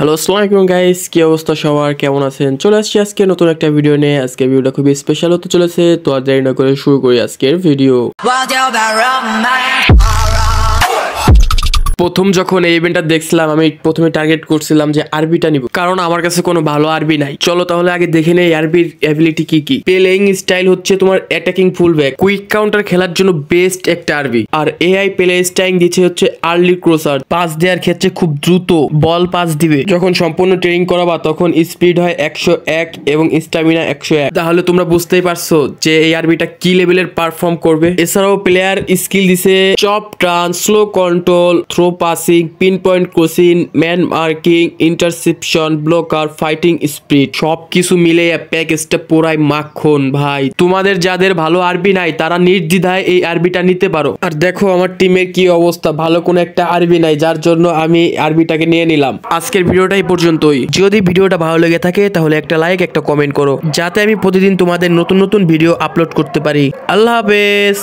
Hello আসসালামু আলাইকুম guys, কি অবস্থা সবার, কেমন আছেন? চলে আসছি আজকে নতুন একটা ভিডিও নিয়ে। আজকে ভিডিওটা খুবই স্পেশাল হতে চলেছে, তো আর দেরি না করে শুরু করি আজকের ভিডিও। প্রথম যখন এই ইভেন্টটা দেখছিলাম আমি প্রথমে টার্গেট করছিলাম যে আরবিটা নিব, কারণ আমার কাছে কোনো ভালো আরবি নাই। চলো তাহলে আগে দেখে নেই আরবির অ্যাবিলিটি কি কি। প্লেইং স্টাইল হচ্ছে তোমার attacking full back, quick counter খেলার জন্য বেস্ট একটা আরবি। আর এআই প্লে স্টাইল দিচ্ছে হচ্ছে আর্লি ক্রসার, পাস দেওয়ার ক্ষেত্রে খুব দ্রুত বল পাস দিবে। যখন সম্পূর্ণ ট্রেনিং করাবা তখন স্পিড হয় 101 এবং স্টামিনা 101। তাহলে তোমরা বুঝতেই পারছো যে এই আরবিটা কি লেভেলের পারফর্ম করবে। এছাড়াও প্লেয়ার স্কিল দিছে chop turn, slow control, throw passing, pinpoint crossing, man marking, interception, blocker, fighting speed, সবকিছু মিলে প্যাকেজটা পুরাই মাখন ভাই। তোমাদের যাদের ভালো আরবি নাই তারা নির্দ্বিধায় এই আরবিটা নিতে পারো। আর দেখো আমার টিমের কি অবস্থা, ভালো কোনো একটা আরবি নাই, যার জন্য আমি আরবিটাকে নিয়ে নিলাম। আজকের ভিডিওটা এই পর্যন্তই। যদি ভিডিওটা ভালো লেগে থাকে তাহলে একটা লাইক, একটা কমেন্ট করো, যাতে আমি প্রতিদিন তোমাদের নতুন নতুন ভিডিও আপলোড করতে পারি। আল্লাহ হাফেজ।